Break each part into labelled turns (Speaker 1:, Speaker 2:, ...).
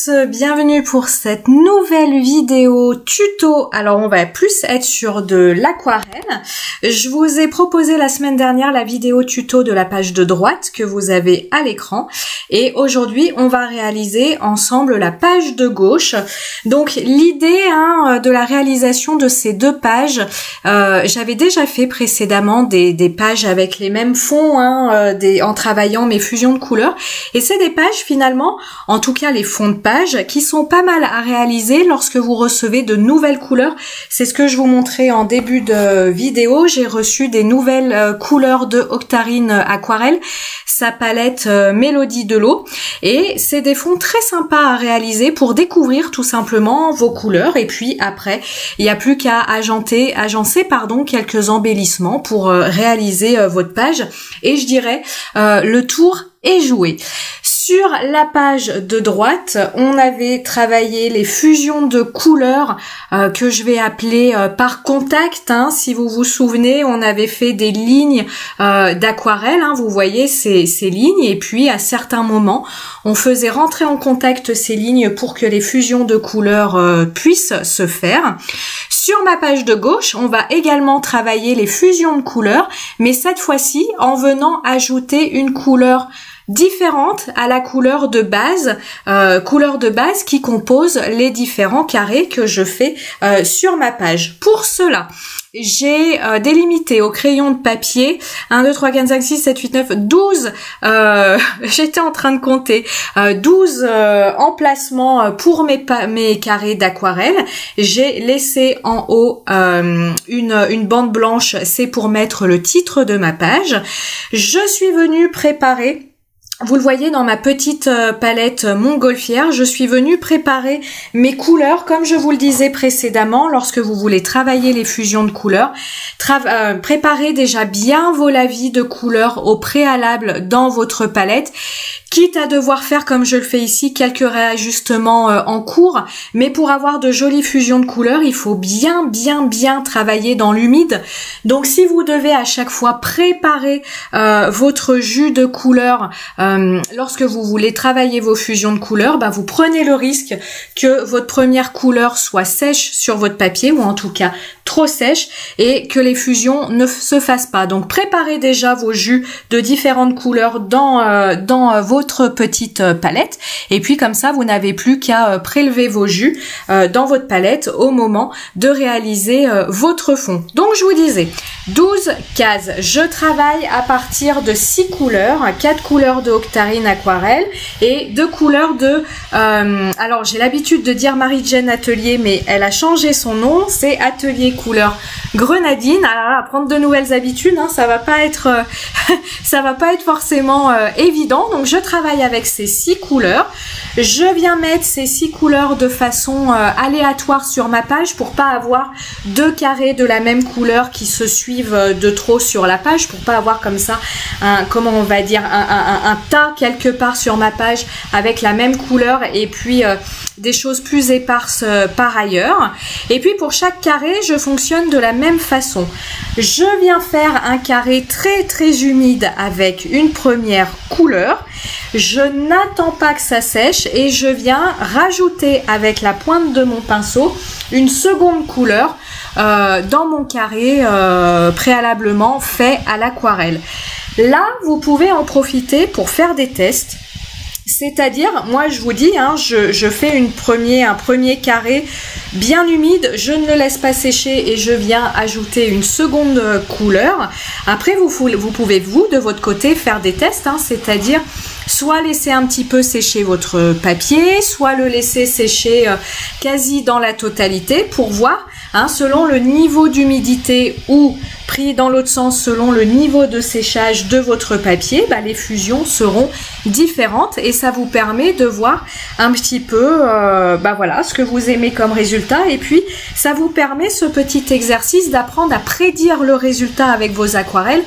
Speaker 1: tous, bienvenue pour cette nouvelle vidéo tuto. Alors on va plus être sur de l'aquarelle. Je vous ai proposé la semaine dernière la vidéo tuto de la page de droite que vous avez à l'écran et aujourd'hui on va réaliser ensemble la page de gauche. Donc l'idée de la réalisation de ces deux pages, j'avais déjà fait précédemment des pages avec les mêmes fonds en travaillant mes fusions de couleurs et c'est des pages finalement, en tout cas les fonds de page, qui sont pas mal à réaliser lorsque vous recevez de nouvelles couleurs. C'est ce que je vous montrais en début de vidéo. J'ai reçu des nouvelles couleurs de Octarine Aquarelle, sa palette Mélodie de l'eau, et c'est des fonds très sympas à réaliser pour découvrir tout simplement vos couleurs. Et puis après, il n'y a plus qu'à agencer quelques embellissements pour réaliser votre page. Et je dirais, le tour est joué. Sur la page de droite, on avait travaillé les fusions de couleurs que je vais appeler par contact. Si vous vous souvenez, on avait fait des lignes d'aquarelle. Vous voyez ces lignes. Et puis, à certains moments, on faisait rentrer en contact ces lignes pour que les fusions de couleurs puissent se faire. Sur ma page de gauche, on va également travailler les fusions de couleurs, mais cette fois-ci, en venant ajouter une couleur différente à la couleur de base qui compose les différents carrés que je fais sur ma page. Pour cela, j'ai délimité au crayon de papier 1, 2, 3, 4, 5, 6, 7, 8, 9, 12, j'étais en train de compter, 12 emplacements pour mes carrés d'aquarelle. J'ai laissé en haut une bande blanche, c'est pour mettre le titre de ma page. Je suis venue préparer, vous le voyez dans ma petite palette montgolfière, je suis venue préparer mes couleurs comme je vous le disais précédemment. Lorsque vous voulez travailler les fusions de couleurs, préparez déjà bien vos lavis de couleurs au préalable dans votre palette, quitte à devoir faire, comme je le fais ici, quelques réajustements en cours. Mais pour avoir de jolies fusions de couleurs, il faut bien travailler dans l'humide. Donc si vous devez à chaque fois préparer votre jus de couleurs lorsque vous voulez travailler vos fusions de couleurs, vous prenez le risque que votre première couleur soit sèche sur votre papier, ou en tout cas trop sèche, et que les fusions ne se fassent pas. Donc préparez déjà vos jus de différentes couleurs dans votre petite palette, et puis comme ça vous n'avez plus qu'à prélever vos jus dans votre palette au moment de réaliser votre fond. Donc je vous disais 12 cases, je travaille à partir de 6 couleurs, 4 couleurs de Octarine Aquarelle et 2 couleurs de alors j'ai l'habitude de dire Marie-Jane Atelier, mais elle a changé son nom, c'est Atelier couleur grenadine. Alors là, prendre de nouvelles habitudes, ça va pas être ça va pas être forcément évident. Donc je travaille avec ces 6 couleurs. Je viens mettre ces 6 couleurs de façon aléatoire sur ma page pour pas avoir 2 carrés de la même couleur qui se suivent de trop sur la page, pour pas avoir comme ça un tas quelque part sur ma page avec la même couleur et puis des choses plus éparses par ailleurs. Et puis pour chaque carré, je fonctionne de la même façon. Je viens faire un carré très humide avec une première couleur. Je n'attends pas que ça sèche et je viens rajouter avec la pointe de mon pinceau une seconde couleur dans mon carré préalablement fait à l'aquarelle. Là, vous pouvez en profiter pour faire des tests. C'est-à-dire, moi je vous dis, je fais un premier carré bien humide, je ne le laisse pas sécher et je viens ajouter une seconde couleur. Après, vous pouvez, de votre côté, faire des tests, c'est-à-dire soit laisser un petit peu sécher votre papier, soit le laisser sécher quasi dans la totalité pour voir, selon le niveau d'humidité ou pris dans l'autre sens, selon le niveau de séchage de votre papier, les fusions seront différentes et ça vous permet de voir un petit peu ce que vous aimez comme résultat, et puis ça vous permet, ce petit exercice, d'apprendre à prédire le résultat avec vos aquarelles.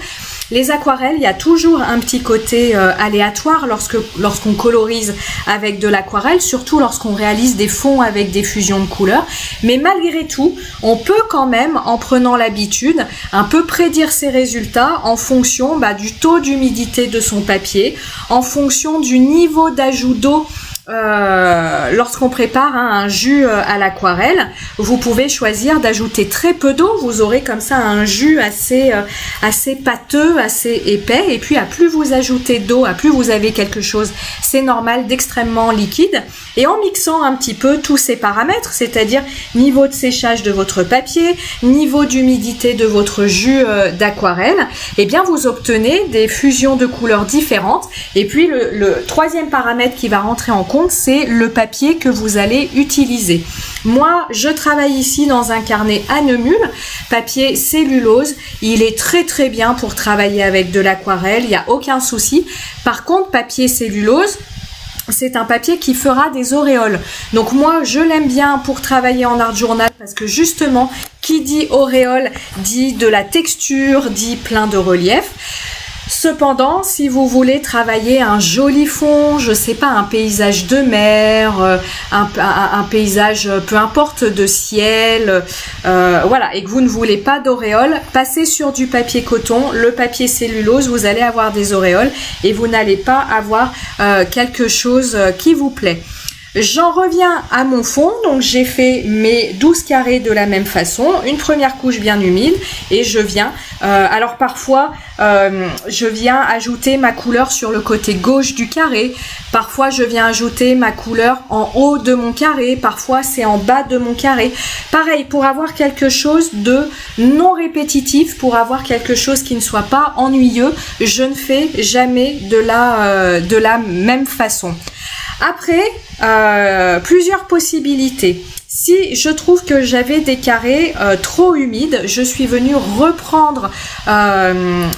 Speaker 1: Les aquarelles, il y a toujours un petit côté aléatoire lorsqu'on colorise avec de l'aquarelle, surtout lorsqu'on réalise des fonds avec des fusions de couleurs. Mais malgré tout, on peut quand même, en prenant l'habitude, un peu prédire ses résultats en fonction du taux d'humidité de son papier, en fonction du niveau d'ajout d'eau lorsqu'on prépare un jus à l'aquarelle, vous pouvez choisir d'ajouter très peu d'eau. Vous aurez comme ça un jus assez pâteux, assez épais. Et puis à plus vous ajoutez d'eau, à plus vous avez quelque chose, c'est normal, d'extrêmement liquide. Et en mixant un petit peu tous ces paramètres, c'est-à-dire niveau de séchage de votre papier, niveau d'humidité de votre jus d'aquarelle, eh bien vous obtenez des fusions de couleurs différentes. Et puis le troisième paramètre qui va rentrer en compte, c'est le papier que vous allez utiliser. Moi, je travaille ici dans un carnet à Neumul, papier cellulose. Il est très très bien pour travailler avec de l'aquarelle, il n'y a aucun souci. Par contre, papier cellulose, c'est un papier qui fera des auréoles. Donc moi, je l'aime bien pour travailler en art journal parce que justement, qui dit auréole dit de la texture, dit plein de relief. Cependant, si vous voulez travailler un joli fond, je sais pas, un paysage de mer, un paysage, peu importe, de ciel, voilà, et que vous ne voulez pas d'auréoles, passez sur du papier coton, le papier cellulose, vous allez avoir des auréoles et vous n'allez pas avoir quelque chose qui vous plaît. J'en reviens à mon fond, donc j'ai fait mes 12 carrés de la même façon, une première couche bien humide et je viens, alors parfois je viens ajouter ma couleur sur le côté gauche du carré, parfois je viens ajouter ma couleur en haut de mon carré, parfois c'est en bas de mon carré. Pareil, pour avoir quelque chose de non répétitif, pour avoir quelque chose qui ne soit pas ennuyeux, je ne fais jamais de la même façon. Après, plusieurs possibilités. Si je trouve que j'avais des carrés trop humides, je suis venue reprendre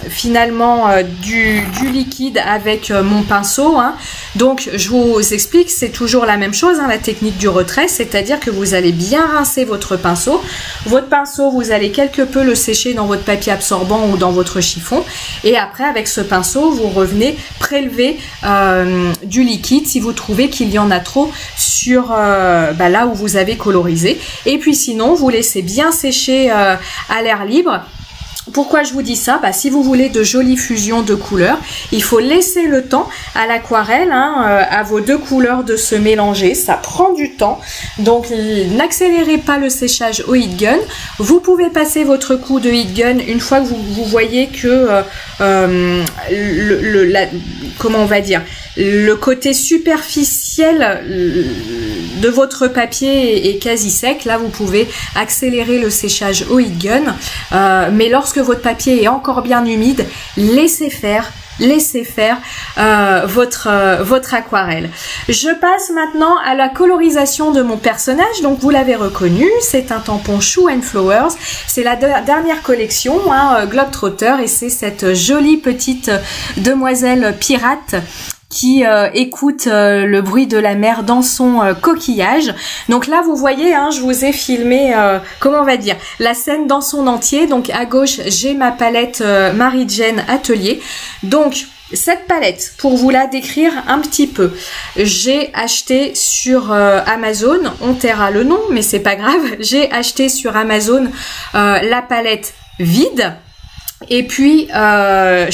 Speaker 1: finalement du liquide avec mon pinceau. Hein. Donc je vous explique, c'est toujours la même chose, hein, la technique du retrait, c'est-à-dire que vous allez bien rincer votre pinceau. Votre pinceau, vous allez quelque peu le sécher dans votre papier absorbant ou dans votre chiffon. Et après, avec ce pinceau, vous revenez prélever du liquide si vous trouvez qu'il y en a trop sur là où vous avez colorisé. Et puis sinon, vous laissez bien sécher à l'air libre. Pourquoi je vous dis ça? Si vous voulez de jolies fusions de couleurs, il faut laisser le temps à l'aquarelle, hein, à vos deux couleurs de se mélanger. Ça prend du temps, donc n'accélérez pas le séchage au heat gun. Vous pouvez passer votre coup de heat gun une fois que vous voyez que comment on va dire, le côté superficiel de votre papier est quasi sec. Là, vous pouvez accélérer le séchage au heat gun. Mais lorsque votre papier est encore bien humide, laissez faire votre aquarelle. Je passe maintenant à la colorisation de mon personnage. Donc vous l'avez reconnu, c'est un tampon Shoe and Flowers. C'est la dernière collection, hein, Globetrotter, et c'est cette jolie petite demoiselle pirate qui écoute le bruit de la mer dans son coquillage. Donc là, vous voyez, hein, je vous ai filmé, comment on va dire, la scène dans son entier. Donc à gauche, j'ai ma palette Mary Jane Atelier. Donc cette palette, pour vous la décrire un petit peu, j'ai acheté sur Amazon, on taira le nom, mais c'est pas grave, j'ai acheté sur Amazon la palette vide. Et puis je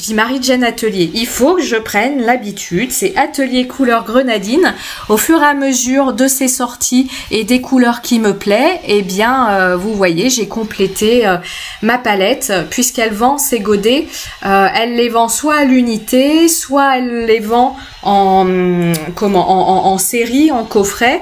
Speaker 1: dis Mary Jane Atelier, il faut que je prenne l'habitude, c'est Atelier couleur grenadine. Au fur et à mesure de ses sorties et des couleurs qui me plaisent, eh bien vous voyez, j'ai complété ma palette puisqu'elle vend ses godets. Elle les vend soit à l'unité, soit elle les vend en série, en coffret.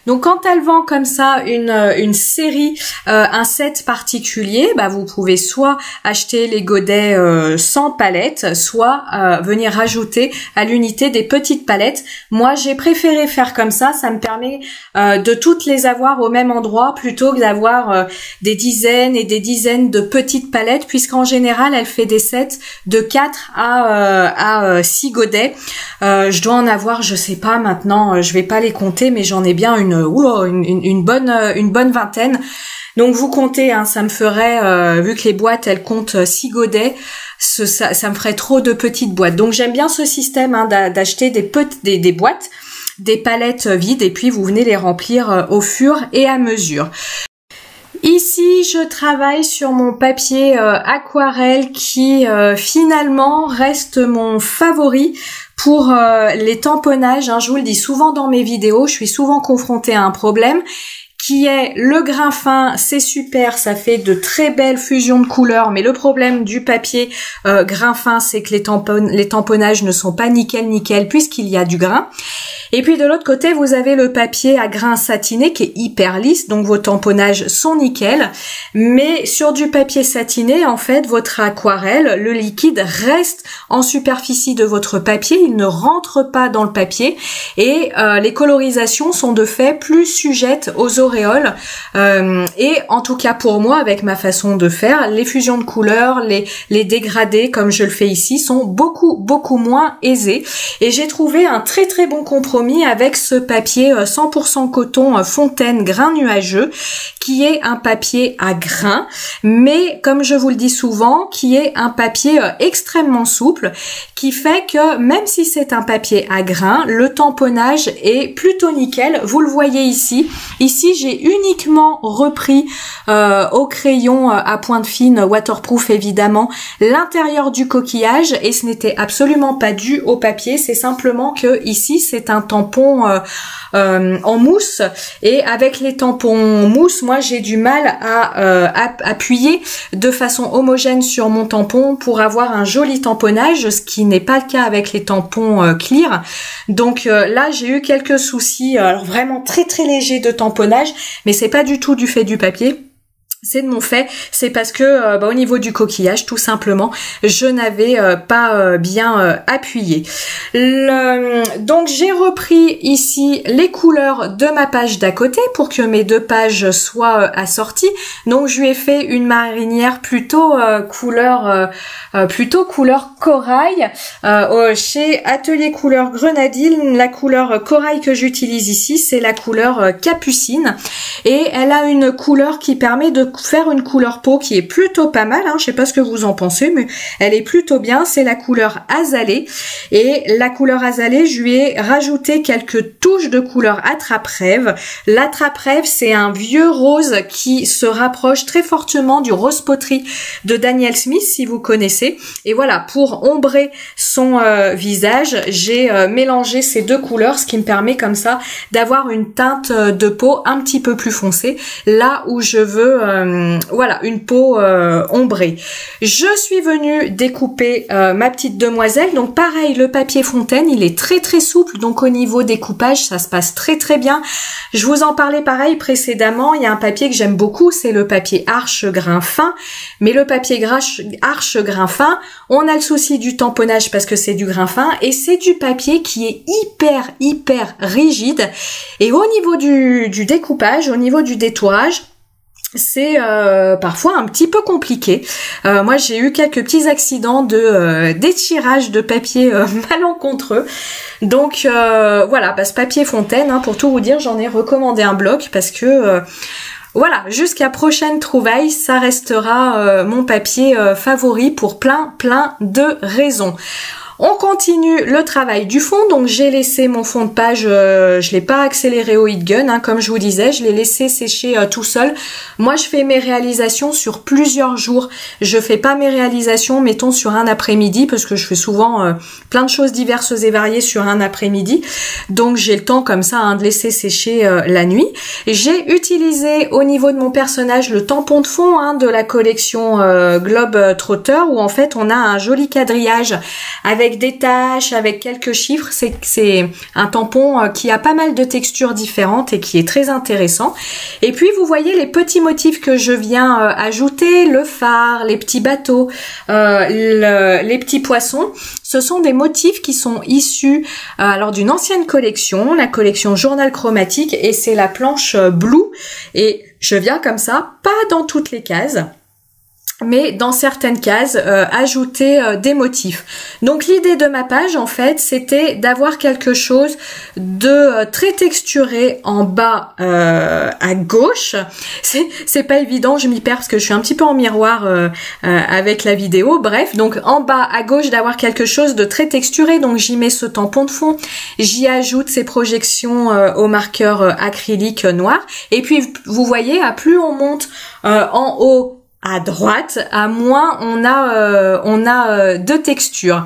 Speaker 1: Donc quand elle vend comme ça une série, un set particulier, vous pouvez soit acheter les godets sans palette, soit venir rajouter à l'unité des petites palettes. Moi j'ai préféré faire comme ça me permet de toutes les avoir au même endroit plutôt que d'avoir des dizaines et des dizaines de petites palettes, puisqu'en général elle fait des sets de 4 à 6 godets. Je dois en avoir, je sais pas maintenant, je vais pas les compter, mais j'en ai bien une bonne vingtaine. Donc vous comptez, hein, ça me ferait, vu que les boîtes elles comptent 6 godets, ça me ferait trop de petites boîtes. Donc j'aime bien ce système, hein, d'acheter des boîtes, des palettes vides, et puis vous venez les remplir au fur et à mesure. Ici, je travaille sur mon papier aquarelle qui finalement reste mon favori Pour les tamponnages, hein, je vous le dis souvent dans mes vidéos, je suis souvent confrontée à un problème qui est le grain fin, c'est super, ça fait de très belles fusions de couleurs, mais le problème du papier grain fin, c'est que les tamponnages ne sont pas nickel puisqu'il y a du grain. Et puis de l'autre côté, vous avez le papier à grain satiné qui est hyper lisse, donc vos tamponnages sont nickel. Mais sur du papier satiné, en fait, votre aquarelle, le liquide reste en superficie de votre papier, il ne rentre pas dans le papier et les colorisations sont de fait plus sujettes aux auréoles. Et en tout cas pour moi, avec ma façon de faire, les fusions de couleurs, les dégradés, comme je le fais ici, sont beaucoup moins aisés. Et j'ai trouvé un très bon compromis avec ce papier 100% coton Fontaine grain nuageux qui est un papier à grains, mais comme je vous le dis souvent, qui est un papier extrêmement souple, qui fait que même si c'est un papier à grains, le tamponnage est plutôt nickel. Vous le voyez ici. Ici, j'ai uniquement repris au crayon à pointe fine, waterproof évidemment, l'intérieur du coquillage et ce n'était absolument pas dû au papier, c'est simplement que ici, c'est un tampon en mousse et avec les tampons mousse, moi j'ai du mal à appuyer de façon homogène sur mon tampon pour avoir un joli tamponnage, ce qui n'est pas le cas avec les tampons clear. Donc là j'ai eu quelques soucis, alors vraiment très légers de tamponnage, mais c'est pas du tout du fait du papier. C'est de mon fait, c'est parce que au niveau du coquillage, tout simplement, je n'avais pas bien appuyé. Donc j'ai repris ici les couleurs de ma page d'à côté pour que mes deux pages soient assorties. Donc je lui ai fait une marinière plutôt couleur corail chez Atelier Couleur Grenadine. La couleur corail que j'utilise ici, c'est la couleur capucine et elle a une couleur qui permet de faire une couleur peau qui est plutôt pas mal, hein. Je sais pas ce que vous en pensez, mais elle est plutôt bien. C'est la couleur azalée et la couleur azalée, je lui ai rajouté quelques touches de couleur attrape-rêve. L'attrape-rêve, c'est un vieux rose qui se rapproche très fortement du rose poterie de Daniel Smith, si vous connaissez. Et voilà, pour ombrer son visage, j'ai mélangé ces deux couleurs, ce qui me permet comme ça d'avoir une teinte de peau un petit peu plus foncée, là où je veux voilà, une peau ombrée. Je suis venue découper ma petite demoiselle. Donc pareil, le papier Fontaine, il est très souple, donc au niveau découpage, ça se passe très bien. Je vous en parlais pareil précédemment, il y a un papier que j'aime beaucoup, c'est le papier Arche grain fin. Mais le papier Arche grain fin, on a le souci du tamponnage parce que c'est du grain fin et c'est du papier qui est hyper rigide. Et au niveau du découpage, au niveau du détourage, c'est parfois un petit peu compliqué. Moi j'ai eu quelques petits accidents de d'étirage de papier malencontreux. Donc voilà, ce papier Fontaine, hein, pour tout vous dire, j'en ai recommandé un bloc parce que voilà, jusqu'à prochaine trouvaille, ça restera mon papier favori pour plein de raisons. On continue le travail du fond, donc j'ai laissé mon fond de page, je l'ai pas accéléré au heat gun, hein, comme je vous disais, je l'ai laissé sécher tout seul. Moi je fais mes réalisations sur plusieurs jours, je fais pas mes réalisations mettons sur un après-midi, parce que je fais souvent plein de choses diverses et variées sur un après-midi, donc j'ai le temps comme ça hein, de laisser sécher la nuit. J'ai utilisé au niveau de mon personnage le tampon de fond hein, de la collection Globe Trotter, où en fait on a un joli quadrillage avec des taches, avec quelques chiffres. C'est un tampon qui a pas mal de textures différentes et qui est très intéressant. Et puis vous voyez les petits motifs que je viens ajouter, le phare, les petits bateaux, les petits poissons. Ce sont des motifs qui sont issus alors d'une ancienne collection, la collection Journal Chromatique, et c'est la planche Blue. Et je viens comme ça, pas dans toutes les cases, mais dans certaines cases, ajouter des motifs. Donc l'idée de ma page, en fait, c'était d'avoir quelque chose de très texturé en bas à gauche. C'est pas évident, je m'y perds parce que je suis un petit peu en miroir avec la vidéo. Bref, donc en bas à gauche, d'avoir quelque chose de très texturé. Donc j'y mets ce tampon de fond, j'y ajoute ces projections au marqueur acrylique noir. Et puis vous voyez, à plus on monte en haut à droite, à moins on a de texture.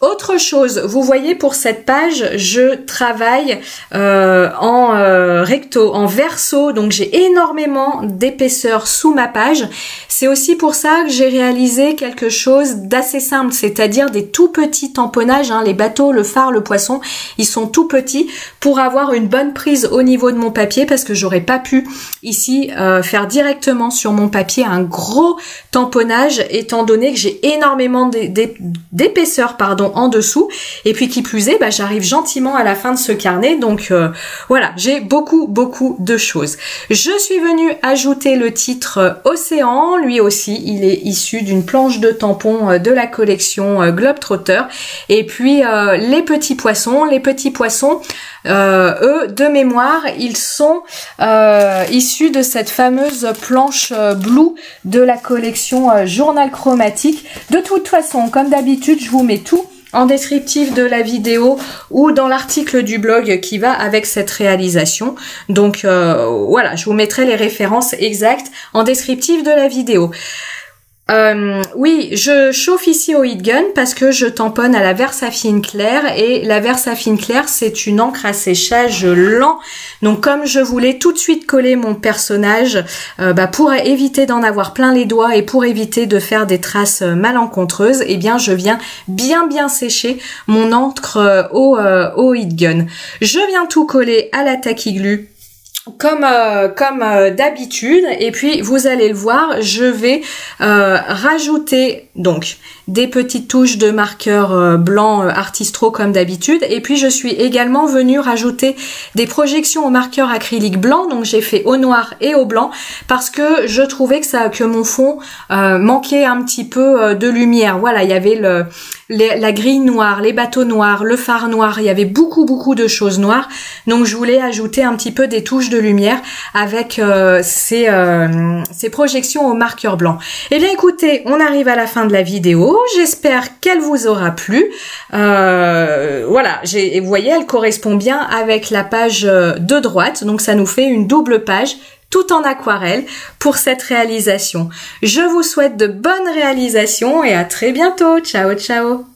Speaker 1: Autre chose, vous voyez pour cette page, je travaille en recto, en verso, donc j'ai énormément d'épaisseur sous ma page. C'est aussi pour ça que j'ai réalisé quelque chose d'assez simple, c'est-à-dire des tout petits tamponnages, hein, les bateaux, le phare, le poisson, ils sont tout petits pour avoir une bonne prise au niveau de mon papier, parce que j'aurais pas pu ici faire directement sur mon papier un gros tamponnage, étant donné que j'ai énormément d'épaisseur en dessous, et puis qui plus est, j'arrive gentiment à la fin de ce carnet, donc voilà, j'ai beaucoup de choses. Je suis venue ajouter le titre Océan, lui aussi il est issu d'une planche de tampons de la collection Globetrotter, et puis les petits poissons, eux, de mémoire, ils sont issus de cette fameuse planche Blue de la collection Journal Chromatique. De toute façon, comme d'habitude, je vous mets tout en descriptif de la vidéo ou dans l'article du blog qui va avec cette réalisation. Donc voilà, je vous mettrai les références exactes en descriptif de la vidéo. Oui, je chauffe ici au heat gun parce que je tamponne à la Versafine claire, et la Versafine claire c'est une encre à séchage lent. Donc comme je voulais tout de suite coller mon personnage pour éviter d'en avoir plein les doigts et pour éviter de faire des traces malencontreuses, eh bien je viens bien sécher mon encre au heat gun. Je viens tout coller à la tacky glue comme d'habitude, et puis vous allez le voir, je vais rajouter donc des petites touches de marqueur blanc Artistro comme d'habitude, et puis je suis également venue rajouter des projections au marqueur acrylique blanc, donc j'ai fait au noir et au blanc parce que je trouvais que mon fond manquait un petit peu de lumière. Voilà, il y avait la grille noire, les bateaux noirs, le phare noir, il y avait beaucoup de choses noires, donc je voulais ajouter un petit peu des touches de lumière avec ces projections au marqueur blanc. Et bien écoutez, on arrive à la fin de la vidéo, j'espère qu'elle vous aura plu. Voilà, vous voyez, elle correspond bien avec la page de droite, donc ça nous fait une double page tout en aquarelle pour cette réalisation. Je vous souhaite de bonnes réalisations et à très bientôt. Ciao, ciao!